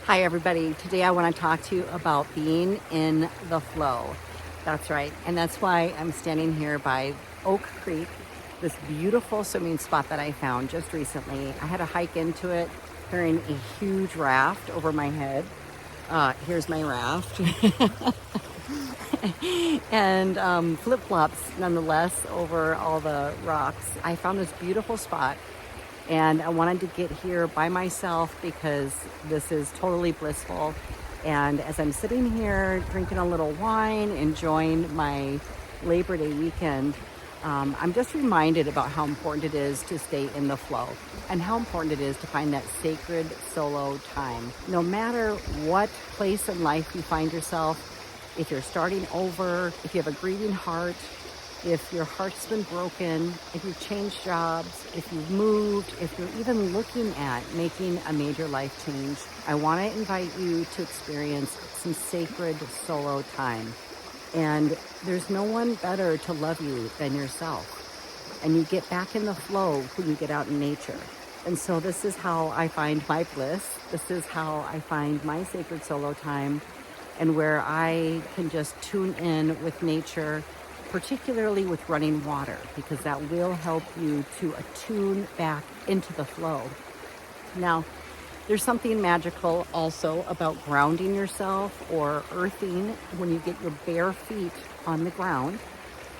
Hi everybody, today I want to talk to you about being in the flow. That's right, and that's why I'm standing here by Oak Creek, this beautiful swimming spot that I found just recently. I had to hike into it carrying a huge raft over my head. Here's my raft. And flip-flops nonetheless over all the rocks. I found this beautiful spot and I wanted to get here by myself because this is totally blissful. And as I'm sitting here drinking a little wine, enjoying my Labor Day weekend, I'm just reminded about how important it is to stay in the flow and how important it is to find that sacred solo time. No matter what place in life you find yourself, if you're starting over, if you have a grieving heart, if your heart's been broken, if you've changed jobs, if you've moved, if you're even looking at making a major life change, I want to invite you to experience some sacred solo time. And there's no one better to love you than yourself. And you get back in the flow when you get out in nature. And so this is how I find my bliss. This is how I find my sacred solo time, and where I can just tune in with nature, particularly with running water, because that will help you to attune back into the flow. Now, there's something magical also about grounding yourself or earthing when you get your bare feet on the ground.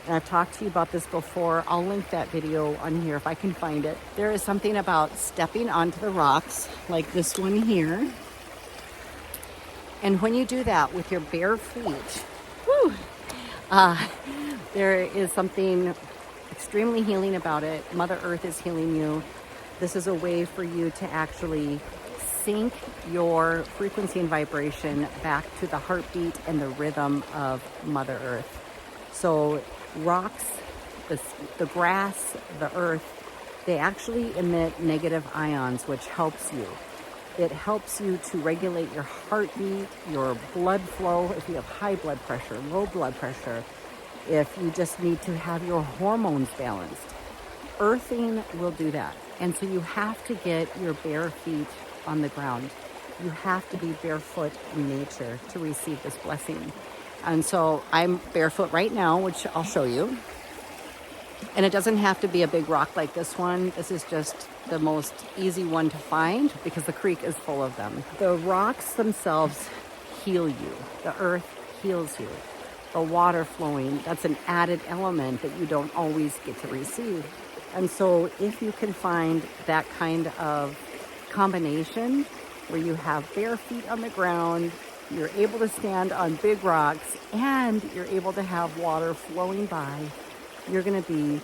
And I've talked to you about this before. I'll link that video on here if I can find it. There is something about stepping onto the rocks like this one here. And when you do that with your bare feet, there is something extremely healing about it. Mother Earth is healing you. This is a way for you to actually sync your frequency and vibration back to the heartbeat and the rhythm of Mother Earth. So rocks, the grass, the earth, they actually emit negative ions, which helps you. It helps you to regulate your heartbeat, your blood flow, if you have high blood pressure, low blood pressure, if you just need to have your hormones balanced. Earthing will do that. And so you have to get your bare feet on the ground. You have to be barefoot in nature to receive this blessing. And so I'm barefoot right now, which I'll show you. And it doesn't have to be a big rock like this one. This is just the most easy one to find because the creek is full of them. The rocks themselves heal you. The earth heals you. The water flowing, that's an added element that you don't always get to receive. And so if you can find that kind of combination where you have bare feet on the ground, you're able to stand on big rocks, and you're able to have water flowing by, you're going to be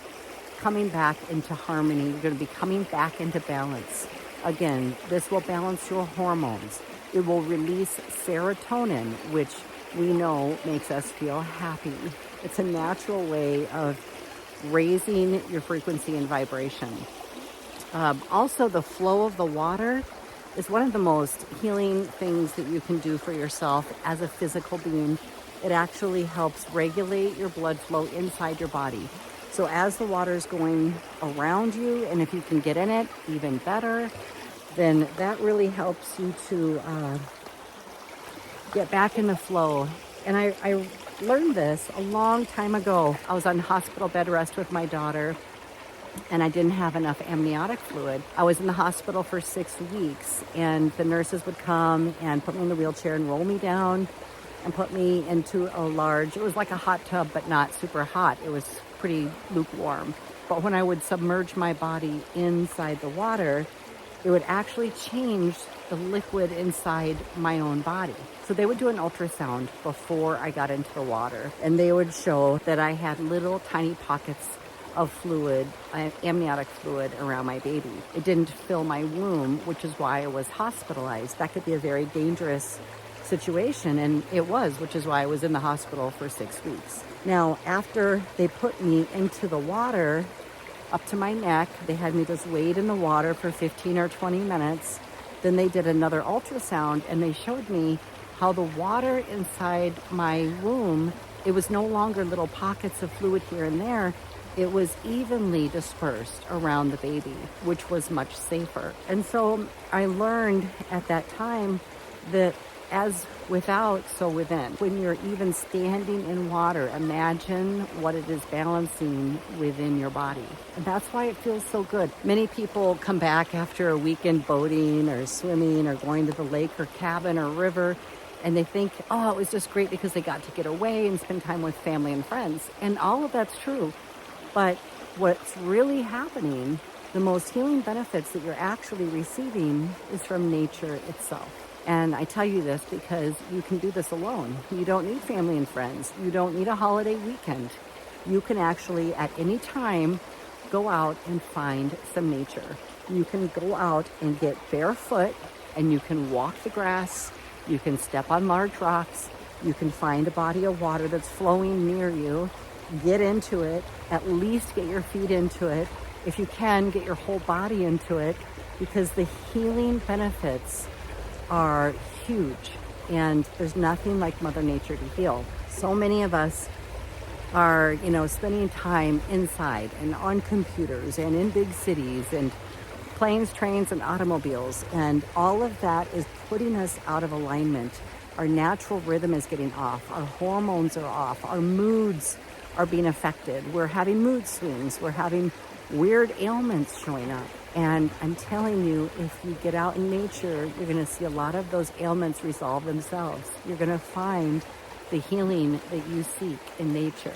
coming back into harmony. You're going to be coming back into balance. Again, this will balance your hormones. It will release serotonin, which we know makes us feel happy. It's a natural way of raising your frequency and vibration. Also, the flow of the water is one of the most healing things that you can do for yourself as a physical being. It actually helps regulate your blood flow inside your body. So as the water is going around you, and if you can get in it, even better, then that really helps you to get back in the flow. And I learned this a long time ago. I was on hospital bed rest with my daughter, and I didn't have enough amniotic fluid. I was in the hospital for 6 weeks, and the nurses would come and put me in the wheelchair and roll me down and put me into a large, it was like a hot tub, but not super hot. It was pretty lukewarm. But when I would submerge my body inside the water, it would actually change the liquid inside my own body. So they would do an ultrasound before I got into the water, and they would show that I had little tiny pockets of fluid, amniotic fluid around my baby. It didn't fill my womb, which is why I was hospitalized. That could be a very dangerous situation, and it was, which is why I was in the hospital for 6 weeks. Now, after they put me into the water up to my neck, they had me just wade in the water for 15 or 20 minutes. Then they did another ultrasound, and they showed me how the water inside my womb, it was no longer little pockets of fluid here and there. It was evenly dispersed around the baby, which was much safer. And so I learned at that time that as without, so within. When you're even standing in water, imagine what it is balancing within your body. And that's why it feels so good. Many people come back after a weekend boating or swimming or going to the lake or cabin or river, and they think, oh, it was just great because they got to get away and spend time with family and friends. And all of that's true. But what's really happening, the most healing benefits that you're actually receiving is from nature itself. And I tell you this because you can do this alone. You don't need family and friends. You don't need a holiday weekend. You can actually at any time go out and find some nature. You can go out and get barefoot and you can walk the grass. You can step on large rocks. You can find a body of water that's flowing near you. Get into it. At least get your feet into it. If you can, get your whole body into it, because the healing benefits are huge, and there's nothing like Mother Nature to heal. So many of us are, spending time inside and on computers and in big cities and planes, trains, and automobiles, and all of that is putting us out of alignment. Our natural rhythm is getting off. Our hormones are off. Our moods are being affected. We're having mood swings. We're having weird ailments showing up. And I'm telling you, if you get out in nature, you're going to see a lot of those ailments resolve themselves. You're going to find the healing that you seek in nature.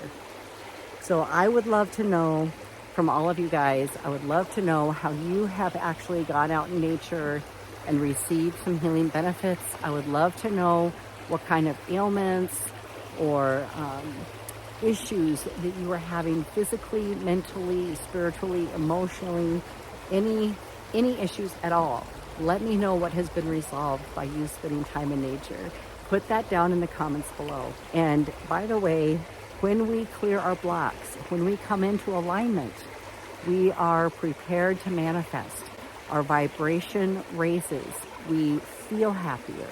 So I would love to know from all of you guys, I would love to know how you have actually gone out in nature and received some healing benefits. I would love to know what kind of ailments or issues that you are having physically, mentally, spiritually, emotionally, any issues at all. Let me know what has been resolved by you spending time in nature. Put that down in the comments below. And by the way, when we clear our blocks, when we come into alignment, we are prepared to manifest. Our vibration raises. We feel happier.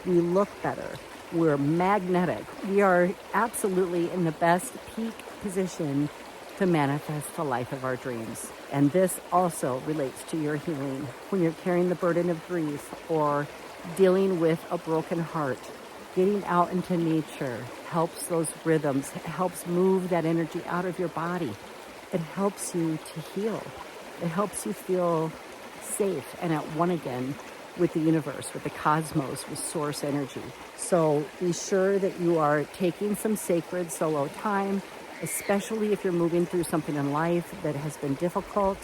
We look better. We're magnetic. We are absolutely in the best peak position to manifest the life of our dreams. And this also relates to your healing. When you're carrying the burden of grief or dealing with a broken heart, getting out into nature helps those rhythms. It helps move that energy out of your body. It helps you to heal. It helps you feel safe and at one again with the universe, with the cosmos, with source energy. So be sure that you are taking some sacred solo time, especially if you're moving through something in life that has been difficult.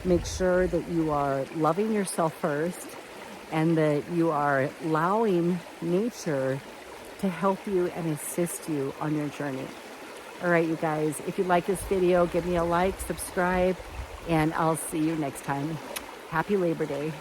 Make sure that you are loving yourself first and that you are allowing nature to help you and assist you on your journey. All right, you guys, if you like this video, give me a like, subscribe, and I'll see you next time. Happy Labor Day.